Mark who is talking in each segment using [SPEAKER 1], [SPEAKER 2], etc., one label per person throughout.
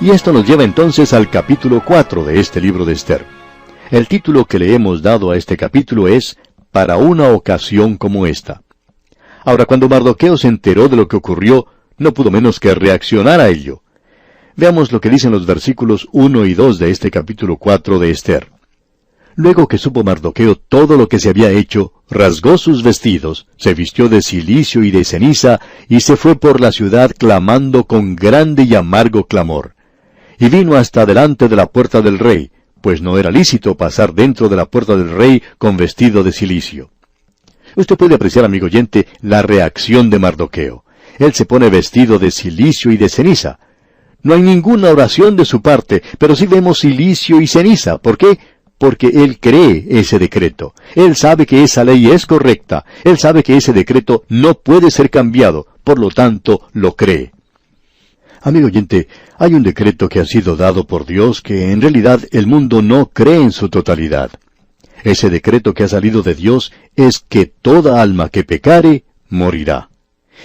[SPEAKER 1] Y esto nos lleva entonces al capítulo 4 de este libro de Esther. El título que le hemos dado a este capítulo es Para una ocasión como esta. Ahora, cuando Mardoqueo se enteró de lo que ocurrió, no pudo menos que reaccionar a ello. Veamos lo que dicen los versículos 1 y 2 de este capítulo 4 de Esther. Luego que supo Mardoqueo todo lo que se había hecho, rasgó sus vestidos, se vistió de cilicio y de ceniza, y se fue por la ciudad clamando con grande y amargo clamor. Y vino hasta delante de la puerta del rey, pues no era lícito pasar dentro de la puerta del rey con vestido de cilicio. Usted puede apreciar, amigo oyente, la reacción de Mardoqueo. Él se pone vestido de cilicio y de ceniza. No hay ninguna oración de su parte, pero sí vemos cilicio y ceniza. ¿Por qué? Porque él cree ese decreto. Él sabe que esa ley es correcta. Él sabe que ese decreto no puede ser cambiado. Por lo tanto, lo cree. Amigo oyente, hay un decreto que ha sido dado por Dios que en realidad el mundo no cree en su totalidad. Ese decreto que ha salido de Dios es que toda alma que pecare, morirá.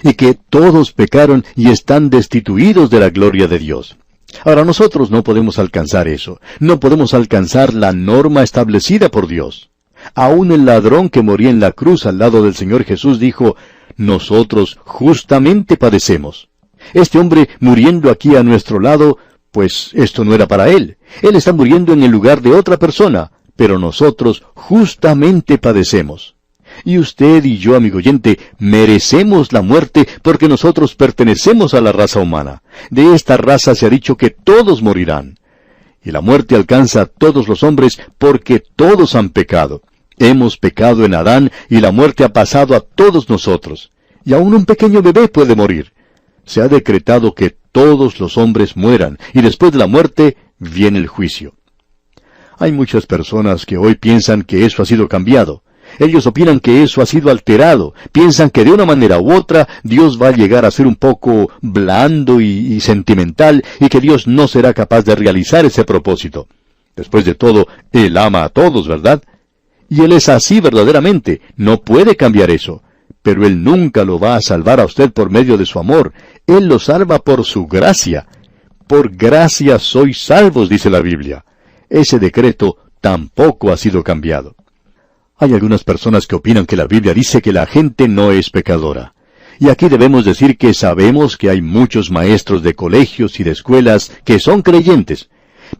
[SPEAKER 1] Y que todos pecaron y están destituidos de la gloria de Dios. Ahora nosotros no podemos alcanzar eso. No podemos alcanzar la norma establecida por Dios. Aún el ladrón que moría en la cruz al lado del Señor Jesús dijo, nosotros justamente padecemos. Este hombre muriendo aquí a nuestro lado, pues esto no era para él. Él está muriendo en el lugar de otra persona, pero nosotros justamente padecemos. Y usted y yo, amigo oyente, merecemos la muerte porque nosotros pertenecemos a la raza humana. De esta raza se ha dicho que todos morirán. Y la muerte alcanza a todos los hombres porque todos han pecado. Hemos pecado en Adán y la muerte ha pasado a todos nosotros. Y aún un pequeño bebé puede morir. Se ha decretado que todos los hombres mueran, y después de la muerte viene el juicio. Hay muchas personas que hoy piensan que eso ha sido cambiado. Ellos opinan que eso ha sido alterado. Piensan que de una manera u otra Dios va a llegar a ser un poco blando y sentimental, y que Dios no será capaz de realizar ese propósito. Después de todo, Él ama a todos, ¿verdad? Y Él es así verdaderamente. No puede cambiar eso. Pero Él nunca lo va a salvar a usted por medio de su amor. Él lo salva por su gracia. Por gracia sois salvos, dice la Biblia. Ese decreto tampoco ha sido cambiado. Hay algunas personas que opinan que la Biblia dice que la gente no es pecadora. Y aquí debemos decir que sabemos que hay muchos maestros de colegios y de escuelas que son creyentes.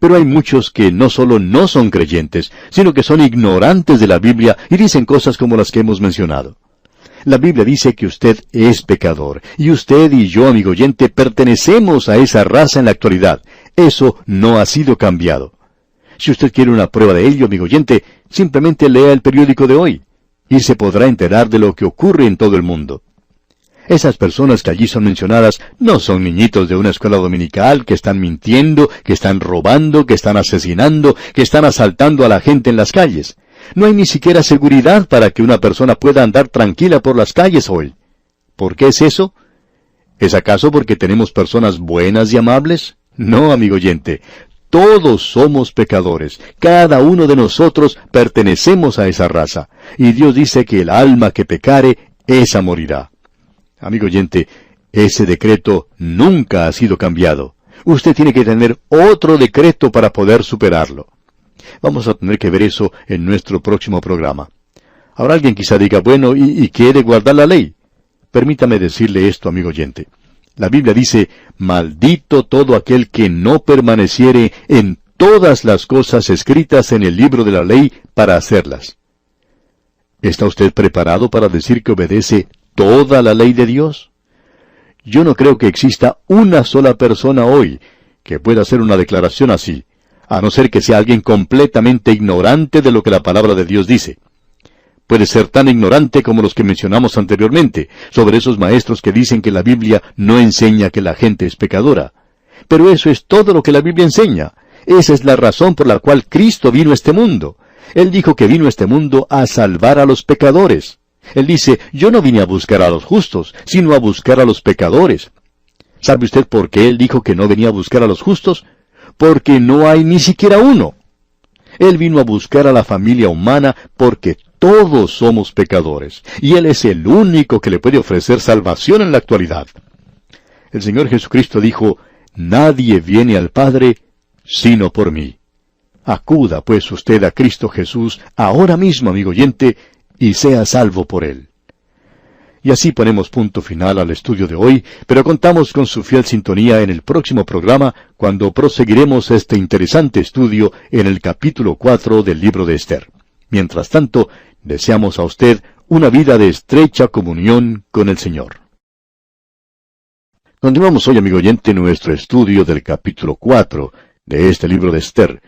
[SPEAKER 1] Pero hay muchos que no solo no son creyentes, sino que son ignorantes de la Biblia y dicen cosas como las que hemos mencionado. La Biblia dice que usted es pecador, y usted y yo, amigo oyente, pertenecemos a esa raza en la actualidad. Eso no ha sido cambiado. Si usted quiere una prueba de ello, amigo oyente, simplemente lea el periódico de hoy, y se podrá enterar de lo que ocurre en todo el mundo. Esas personas que allí son mencionadas no son niñitos de una escuela dominical que están mintiendo, que están robando, que están asesinando, que están asaltando a la gente en las calles. No hay ni siquiera seguridad para que una persona pueda andar tranquila por las calles hoy. ¿Por qué es eso? ¿Es acaso porque tenemos personas buenas y amables? No, amigo oyente. Todos somos pecadores. Cada uno de nosotros pertenecemos a esa raza. Y Dios dice que el alma que pecare, esa morirá. Amigo oyente, ese decreto nunca ha sido cambiado. Usted tiene que tener otro decreto para poder superarlo. Vamos a tener que ver eso en nuestro próximo programa. Ahora alguien quizá diga, bueno, ¿y quiere guardar la ley? Permítame decirle esto, amigo oyente. La Biblia dice, maldito todo aquel que no permaneciere en todas las cosas escritas en el libro de la ley para hacerlas. ¿Está usted preparado para decir que obedece toda la ley de Dios? Yo no creo que exista una sola persona hoy que pueda hacer una declaración así, a no ser que sea alguien completamente ignorante de lo que la palabra de Dios dice. Puede ser tan ignorante como los que mencionamos anteriormente, sobre esos maestros que dicen que la Biblia no enseña que la gente es pecadora. Pero eso es todo lo que la Biblia enseña. Esa es la razón por la cual Cristo vino a este mundo. Él dijo que vino a este mundo a salvar a los pecadores. Él dice, yo no vine a buscar a los justos, sino a buscar a los pecadores. ¿Sabe usted por qué Él dijo que no venía a buscar a los justos? Porque no hay ni siquiera uno. Él vino a buscar a la familia humana porque todos somos pecadores, y Él es el único que le puede ofrecer salvación en la actualidad. El Señor Jesucristo dijo, nadie viene al Padre sino por mí. Acuda pues usted a Cristo Jesús ahora mismo, amigo oyente, y sea salvo por Él. Y así ponemos punto final al estudio de hoy, pero contamos con su fiel sintonía en el próximo programa, cuando proseguiremos este interesante estudio en el capítulo 4 del libro de Esther. Mientras tanto, deseamos a usted una vida de estrecha comunión con el Señor. Continuamos hoy, amigo oyente, nuestro estudio del capítulo 4 de este libro de Esther.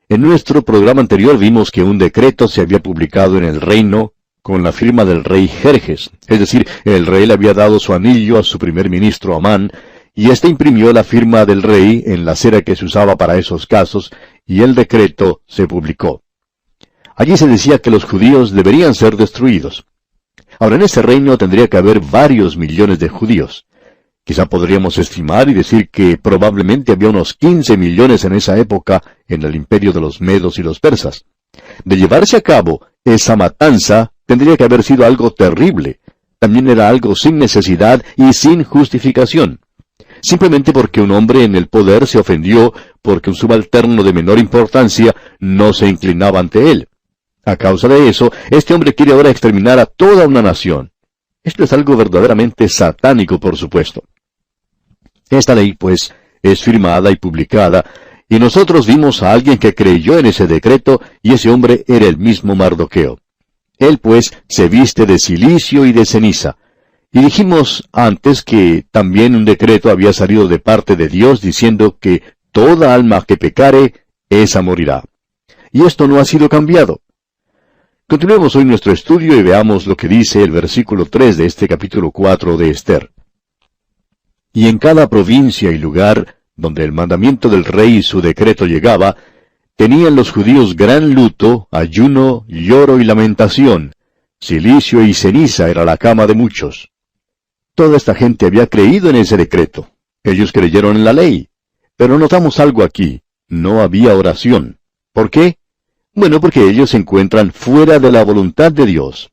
[SPEAKER 1] En nuestro programa anterior vimos que un decreto se había publicado en el reino con la firma del rey Jerjes, es decir, el rey le había dado su anillo a su primer ministro Amán, y éste imprimió la firma del rey en la cera que se usaba para esos casos, y el decreto se publicó. Allí se decía que los judíos deberían ser destruidos. Ahora, en ese reino tendría que haber varios millones de judíos. Quizá podríamos estimar y decir que probablemente había unos 15 millones en esa época en el imperio de los medos y los persas. De llevarse a cabo esa matanza, tendría que haber sido algo terrible. También era algo sin necesidad y sin justificación. Simplemente porque un hombre en el poder se ofendió porque un subalterno de menor importancia no se inclinaba ante él. A causa de eso, este hombre quiere ahora exterminar a toda una nación. Esto es algo verdaderamente satánico, por supuesto. Esta ley, pues, es firmada y publicada, y nosotros vimos a alguien que creyó en ese decreto, y ese hombre era el mismo Mardoqueo. Él, pues, se viste de cilicio y de ceniza. Y dijimos antes que también un decreto había salido de parte de Dios diciendo que toda alma que pecare, esa morirá. Y esto no ha sido cambiado. Continuemos hoy nuestro estudio y veamos lo que dice el versículo 3 de este capítulo 4 de Esther. Y en cada provincia y lugar donde el mandamiento del rey y su decreto llegaba, tenían los judíos gran luto, ayuno, lloro y lamentación. Cilicio y ceniza era la cama de muchos. Toda esta gente había creído en ese decreto. Ellos creyeron en la ley. Pero notamos algo aquí. No había oración. ¿Por qué? Bueno, porque ellos se encuentran fuera de la voluntad de Dios.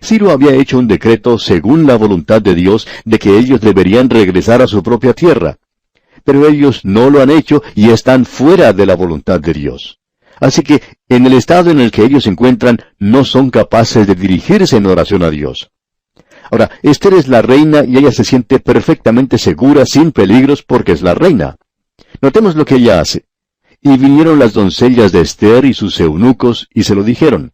[SPEAKER 1] Ciro había hecho un decreto según la voluntad de Dios de que ellos deberían regresar a su propia tierra. Pero ellos no lo han hecho y están fuera de la voluntad de Dios. Así que, en el estado en el que ellos se encuentran, no son capaces de dirigirse en oración a Dios. Ahora, Esther es la reina y ella se siente perfectamente segura, sin peligros, porque es la reina. Notemos lo que ella hace. Y vinieron las doncellas de Esther y sus eunucos, y se lo dijeron.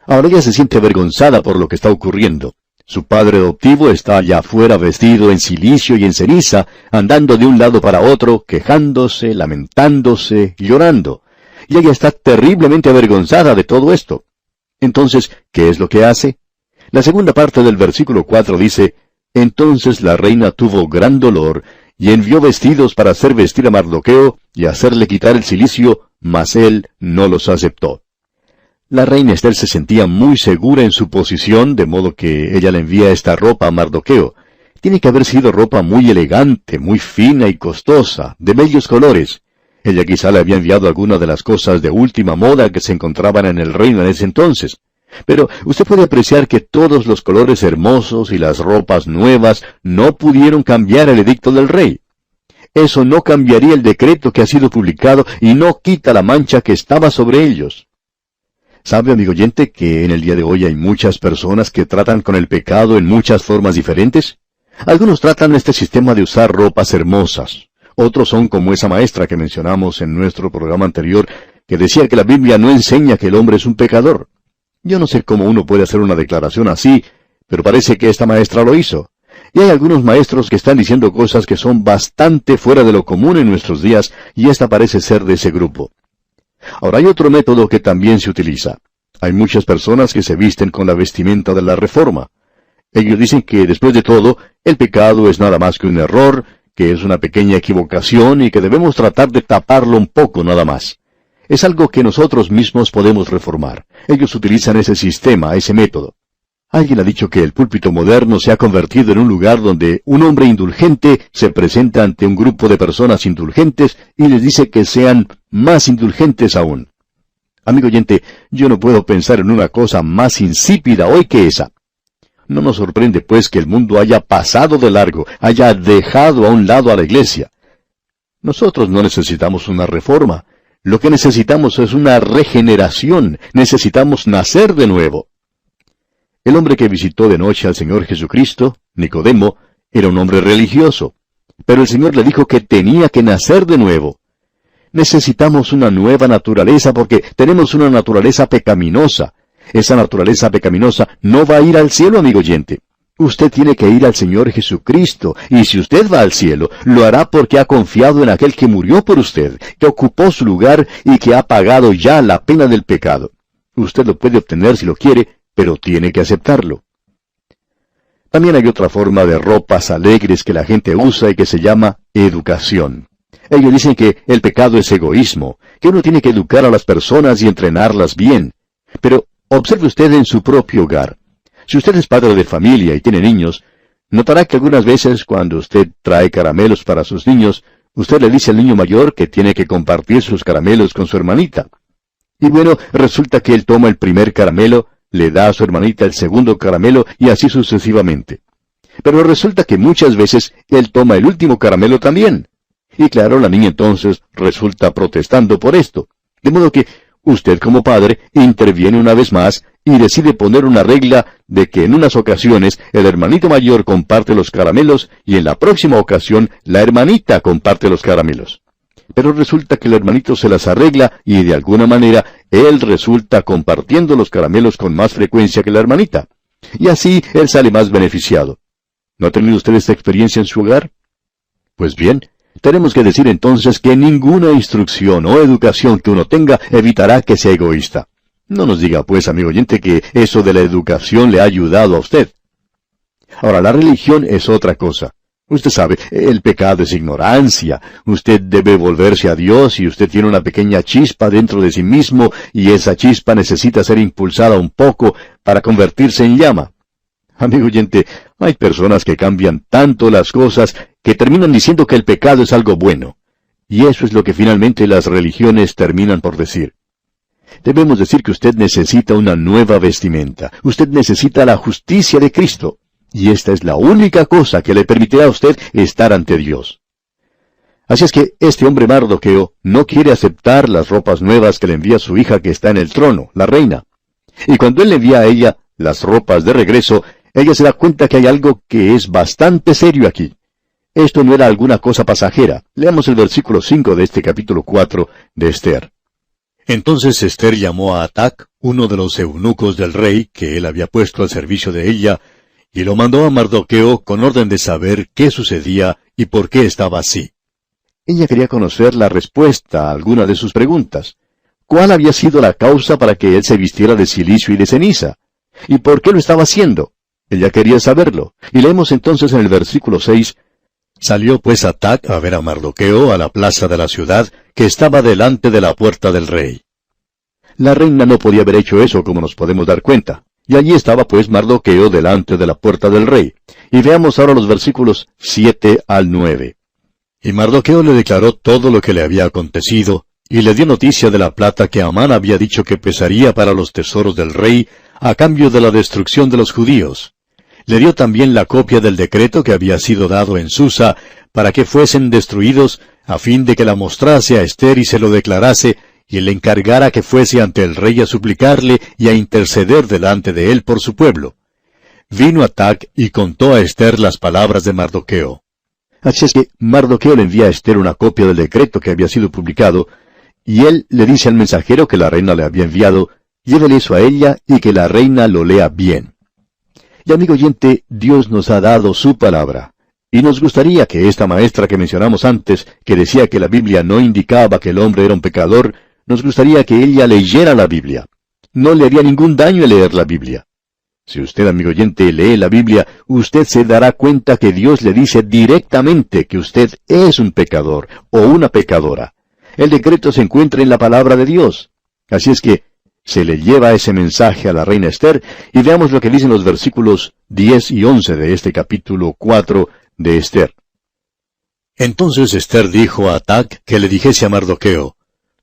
[SPEAKER 1] Ahora ella se siente avergonzada por lo que está ocurriendo. Su padre adoptivo está allá afuera vestido en cilicio y en ceniza, andando de un lado para otro, quejándose, lamentándose, llorando. Y ella está terriblemente avergonzada de todo esto. Entonces, ¿qué es lo que hace? La segunda parte del versículo 4 dice, Entonces la reina tuvo gran dolor, y envió vestidos para hacer vestir a Mardoqueo, y hacerle quitar el cilicio, mas él no los aceptó. La reina Esther se sentía muy segura en su posición, de modo que ella le envía esta ropa a Mardoqueo. Tiene que haber sido ropa muy elegante, muy fina y costosa, de bellos colores. Ella quizá le había enviado alguna de las cosas de última moda que se encontraban en el reino en ese entonces. Pero usted puede apreciar que todos los colores hermosos y las ropas nuevas no pudieron cambiar el edicto del rey. Eso no cambiaría el decreto que ha sido publicado y no quita la mancha que estaba sobre ellos. ¿Sabe, amigo oyente, que en el día de hoy hay muchas personas que tratan con el pecado en muchas formas diferentes? Algunos tratan este sistema de usar ropas hermosas. Otros son como esa maestra que mencionamos en nuestro programa anterior, que decía que la Biblia no enseña que el hombre es un pecador. Yo no sé cómo uno puede hacer una declaración así, pero parece que esta maestra lo hizo. Y hay algunos maestros que están diciendo cosas que son bastante fuera de lo común en nuestros días, y esta parece ser de ese grupo. Ahora hay otro método que también se utiliza. Hay muchas personas que se visten con la vestimenta de la Reforma. Ellos dicen que, después de todo, el pecado es nada más que un error, que es una pequeña equivocación y que debemos tratar de taparlo un poco nada más. Es algo que nosotros mismos podemos reformar. Ellos utilizan ese sistema, ese método. Alguien ha dicho que el púlpito moderno se ha convertido en un lugar donde un hombre indulgente se presenta ante un grupo de personas indulgentes y les dice que sean más indulgentes aún. Amigo oyente, yo no puedo pensar en una cosa más insípida hoy que esa. No nos sorprende, pues, que el mundo haya pasado de largo, haya dejado a un lado a la iglesia. Nosotros no necesitamos una reforma. Lo que necesitamos es una regeneración. Necesitamos nacer de nuevo. El hombre que visitó de noche al Señor Jesucristo, Nicodemo, era un hombre religioso. Pero el Señor le dijo que tenía que nacer de nuevo. Necesitamos una nueva naturaleza porque tenemos una naturaleza pecaminosa. Esa naturaleza pecaminosa no va a ir al cielo, amigo oyente. Usted tiene que ir al Señor Jesucristo, y si usted va al cielo, lo hará porque ha confiado en aquel que murió por usted, que ocupó su lugar y que ha pagado ya la pena del pecado. Usted lo puede obtener si lo quiere, pero tiene que aceptarlo. También hay otra forma de ropas alegres que la gente usa y que se llama educación. Ellos dicen que el pecado es egoísmo, que uno tiene que educar a las personas y entrenarlas bien. Pero observe usted en su propio hogar. Si usted es padre de familia y tiene niños, notará que algunas veces cuando usted trae caramelos para sus niños, usted le dice al niño mayor que tiene que compartir sus caramelos con su hermanita. Y bueno, resulta que él toma el primer caramelo, le da a su hermanita el segundo caramelo y así sucesivamente. Pero resulta que muchas veces él toma el último caramelo también. Y claro, la niña entonces resulta protestando por esto. De modo que usted como padre interviene una vez más y decide poner una regla de que en unas ocasiones el hermanito mayor comparte los caramelos y en la próxima ocasión la hermanita comparte los caramelos. Pero resulta que el hermanito se las arregla y de alguna manera él resulta compartiendo los caramelos con más frecuencia que la hermanita. Y así él sale más beneficiado. ¿No ha tenido usted esta experiencia en su hogar? Pues bien, tenemos que decir entonces que ninguna instrucción o educación que uno tenga evitará que sea egoísta. No nos diga pues, amigo oyente, que eso de la educación le ha ayudado a usted. Ahora, la religión es otra cosa. Usted sabe, el pecado es ignorancia. Usted debe volverse a Dios y usted tiene una pequeña chispa dentro de sí mismo y esa chispa necesita ser impulsada un poco para convertirse en llama. Amigo oyente, hay personas que cambian tanto las cosas que terminan diciendo que el pecado es algo bueno. Y eso es lo que finalmente las religiones terminan por decir. Debemos decir que usted necesita una nueva vestimenta. Usted necesita la justicia de Cristo. Y esta es la única cosa que le permitirá a usted estar ante Dios. Así es que este hombre Mardoqueo no quiere aceptar las ropas nuevas que le envía su hija que está en el trono, la reina. Y cuando él le envía a ella las ropas de regreso, ella se da cuenta que hay algo que es bastante serio aquí. Esto no era alguna cosa pasajera. Leamos el versículo 5 de este capítulo 4 de Esther. Entonces Esther llamó a Atac, uno de los eunucos del rey, que él había puesto al servicio de ella, y lo mandó a Mardoqueo con orden de saber qué sucedía y por qué estaba así. Ella quería conocer la respuesta a alguna de sus preguntas. ¿Cuál había sido la causa para que él se vistiera de cilicio y de ceniza? ¿Y por qué lo estaba haciendo? Ella quería saberlo. Y leemos entonces en el versículo 6, Salió pues Atac a ver a Mardoqueo a la plaza de la ciudad, que estaba delante de la puerta del rey. La reina no podía haber hecho eso, como nos podemos dar cuenta. Y allí estaba pues Mardoqueo delante de la puerta del rey. Y veamos ahora los versículos 7 al 9. Y Mardoqueo le declaró todo lo que le había acontecido, y le dio noticia de la plata que Amán había dicho que pesaría para los tesoros del rey, a cambio de la destrucción de los judíos. Le dio también la copia del decreto que había sido dado en Susa, para que fuesen destruidos, a fin de que la mostrase a Esther y se lo declarase, y le encargara que fuese ante el rey a suplicarle y a interceder delante de él por su pueblo. Vino Atac y contó a Esther las palabras de Mardoqueo. Así es que Mardoqueo le envía a Esther una copia del decreto que había sido publicado, y él le dice al mensajero que la reina le había enviado, llévele eso a ella y que la reina lo lea bien. Y amigo oyente, Dios nos ha dado su palabra. Y nos gustaría que esta maestra que mencionamos antes, que decía que la Biblia no indicaba que el hombre era un pecador, nos gustaría que ella leyera la Biblia. No le haría ningún daño leer la Biblia. Si usted, amigo oyente, lee la Biblia, usted se dará cuenta que Dios le dice directamente que usted es un pecador o una pecadora. El decreto se encuentra en la palabra de Dios. Así es que se le lleva ese mensaje a la reina Esther, y veamos lo que dicen los versículos 10 y 11 de este capítulo 4 de Esther. Entonces Esther dijo a Atac que le dijese a Mardoqueo,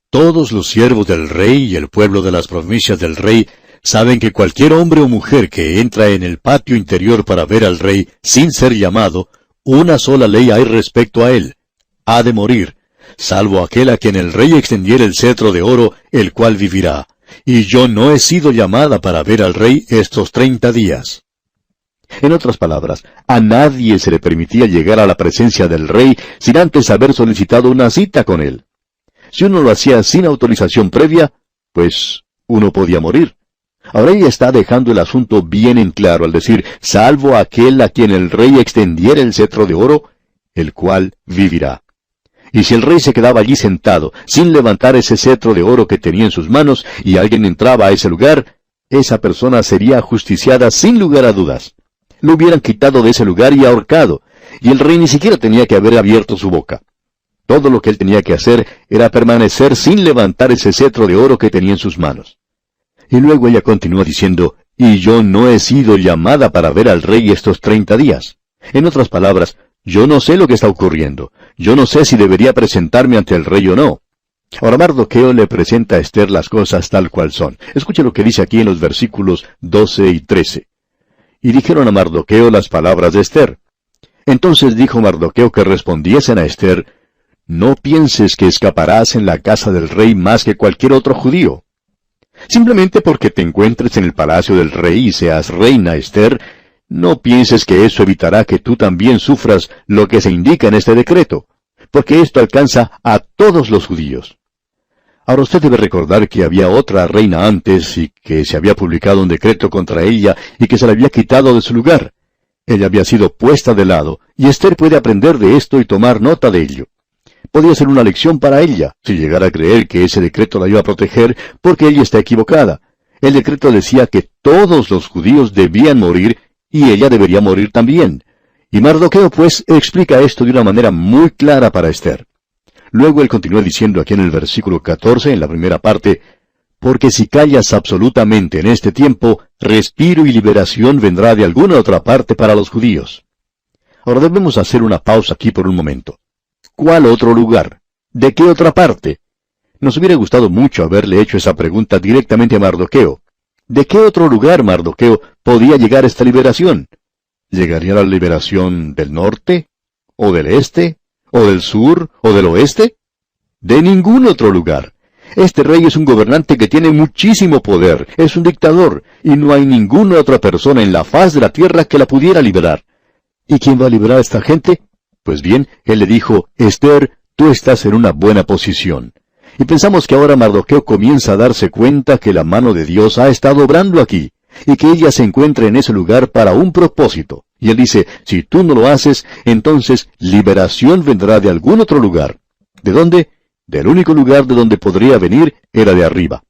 [SPEAKER 1] todos los siervos del rey y el pueblo de las provincias del rey saben que cualquier hombre o mujer que entra en el patio interior para ver al rey sin ser llamado, una sola ley hay respecto a él. Ha de morir, salvo aquel a quien el rey extendiera el cetro de oro, el cual vivirá. Y yo no he sido llamada para ver al rey estos 30 días. En otras palabras, a nadie se le permitía llegar a la presencia del rey sin antes haber solicitado una cita con él. Si uno lo hacía sin autorización previa, pues uno podía morir. Ahora ella está dejando el asunto bien en claro al decir, salvo aquel a quien el rey extendiera el cetro de oro, el cual vivirá. Y si el rey se quedaba allí sentado, sin levantar ese cetro de oro que tenía en sus manos, y alguien entraba a ese lugar, esa persona sería ajusticiada sin lugar a dudas. Lo hubieran quitado de ese lugar y ahorcado, y el rey ni siquiera tenía que haber abierto su boca. Todo lo que él tenía que hacer era permanecer sin levantar ese cetro de oro que tenía en sus manos. Y luego ella continúa diciendo, y yo no he sido llamada para ver al rey estos 30 días. En otras palabras, yo no sé lo que está ocurriendo. Yo no sé si debería presentarme ante el rey o no. Ahora Mardoqueo le presenta a Esther las cosas tal cual son. Escuche lo que dice aquí en los versículos 12 y 13. Y dijeron a Mardoqueo las palabras de Esther. Entonces dijo Mardoqueo que respondiesen a Esther, no pienses que escaparás en la casa del rey más que cualquier otro judío. Simplemente porque te encuentres en el palacio del rey y seas reina, Esther, no pienses que eso evitará que tú también sufras lo que se indica en este decreto, porque esto alcanza a todos los judíos. Ahora usted debe recordar que había otra reina antes y que se había publicado un decreto contra ella y que se la había quitado de su lugar. Ella había sido puesta de lado, y Esther puede aprender de esto y tomar nota de ello. Podía ser una lección para ella, si llegara a creer que ese decreto la iba a proteger, porque ella está equivocada. El decreto decía que todos los judíos debían morir, y ella debería morir también. Y Mardoqueo, pues, explica esto de una manera muy clara para Esther. Luego él continúa diciendo aquí en el versículo 14, en la primera parte, porque si callas absolutamente en este tiempo, respiro y liberación vendrá de alguna otra parte para los judíos. Ahora debemos hacer una pausa aquí por un momento. ¿Cuál otro lugar? ¿De qué otra parte? Nos hubiera gustado mucho haberle hecho esa pregunta directamente a Mardoqueo. ¿De qué otro lugar, Mardoqueo, podía llegar esta liberación? ¿Llegaría la liberación del norte? ¿O del este? ¿O del sur? ¿O del oeste? De ningún otro lugar. Este rey es un gobernante que tiene muchísimo poder, es un dictador, y no hay ninguna otra persona en la faz de la tierra que la pudiera liberar. ¿Y quién va a liberar a esta gente? Pues bien, él le dijo, Esther, tú estás en una buena posición. Y pensamos que ahora Mardoqueo comienza a darse cuenta que la mano de Dios ha estado obrando aquí, y que ella se encuentra en ese lugar para un propósito. Y él dice, si tú no lo haces, entonces liberación vendrá de algún otro lugar. ¿De dónde? Del único lugar de donde podría venir era de arriba.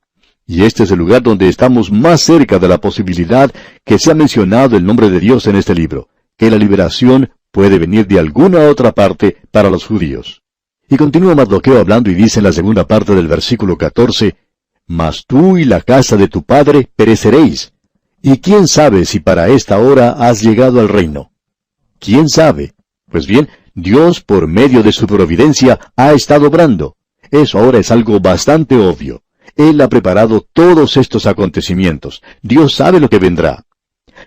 [SPEAKER 1] Y este es el lugar donde estamos más cerca de la posibilidad que se ha mencionado el nombre de Dios en este libro, que la liberación puede venir de alguna otra parte para los judíos. Y continúa Mardoqueo hablando y dice en la segunda parte del versículo 14, Mas tú y la casa de tu padre pereceréis. ¿Y quién sabe si para esta hora has llegado al reino? ¿Quién sabe? Pues bien, Dios por medio de su providencia ha estado obrando. Eso ahora es algo bastante obvio. Él ha preparado todos estos acontecimientos. Dios sabe lo que vendrá.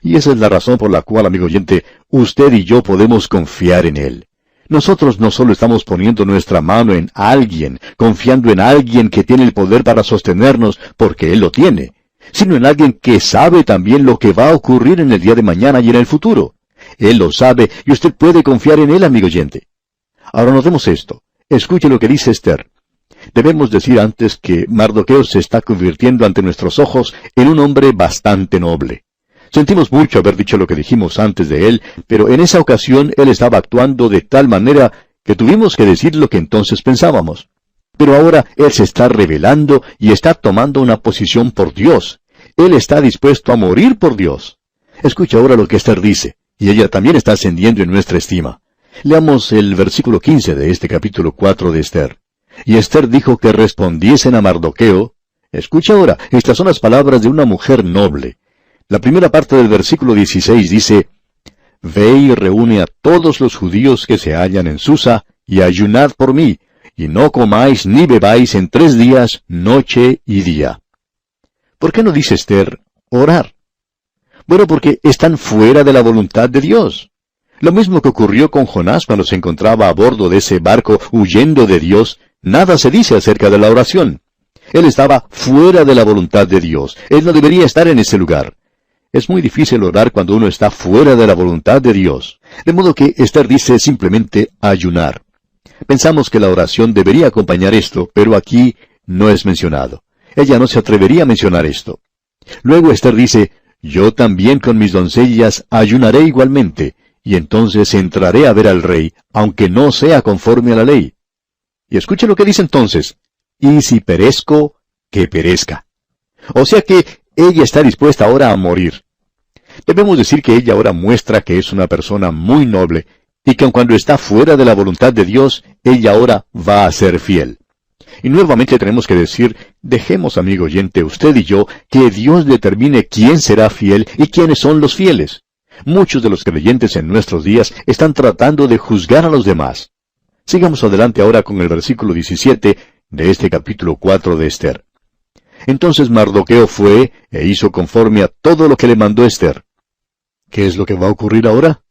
[SPEAKER 1] Y esa es la razón por la cual, amigo oyente, usted y yo podemos confiar en Él. Nosotros no solo estamos poniendo nuestra mano en alguien, confiando en alguien que tiene el poder para sostenernos, porque Él lo tiene, sino en alguien que sabe también lo que va a ocurrir en el día de mañana y en el futuro. Él lo sabe y usted puede confiar en Él, amigo oyente. Ahora notemos esto. Escuche lo que dice Esther. Debemos decir antes que Mardoqueo se está convirtiendo ante nuestros ojos en un hombre bastante noble. Sentimos mucho haber dicho lo que dijimos antes de él, pero en esa ocasión él estaba actuando de tal manera que tuvimos que decir lo que entonces pensábamos. Pero ahora él se está revelando y está tomando una posición por Dios. Él está dispuesto a morir por Dios. Escucha ahora lo que Esther dice, y ella también está ascendiendo en nuestra estima. Leamos el versículo 15 de este capítulo 4 de Esther. Y Esther dijo que respondiesen a Mardoqueo. Escucha ahora, estas son las palabras de una mujer noble. La primera parte del versículo 16 dice, Ve y reúne a todos los judíos que se hallan en Susa, y ayunad por mí, y no comáis ni bebáis en 3 días, noche y día. ¿Por qué no dice Esther, orar? Bueno, porque están fuera de la voluntad de Dios. Lo mismo que ocurrió con Jonás cuando se encontraba a bordo de ese barco huyendo de Dios, nada se dice acerca de la oración. Él estaba fuera de la voluntad de Dios. Él no debería estar en ese lugar. Es muy difícil orar cuando uno está fuera de la voluntad de Dios. De modo que Esther dice simplemente ayunar. Pensamos que la oración debería acompañar esto, pero aquí no es mencionado. Ella no se atrevería a mencionar esto. Luego Esther dice, yo también con mis doncellas ayunaré igualmente, y entonces entraré a ver al rey, aunque no sea conforme a la ley. Y escuche lo que dice entonces, y si perezco, que perezca. O sea que ella está dispuesta ahora a morir. Debemos decir que ella ahora muestra que es una persona muy noble, y que aun cuando está fuera de la voluntad de Dios, ella ahora va a ser fiel. Y nuevamente tenemos que decir, dejemos, amigo oyente, usted y yo, que Dios determine quién será fiel y quiénes son los fieles. Muchos de los creyentes en nuestros días están tratando de juzgar a los demás. Sigamos adelante ahora con el versículo 17 de este capítulo 4 de Esther. Entonces Mardoqueo fue e hizo conforme a todo lo que le mandó Esther. ¿Qué es lo que va a ocurrir ahora?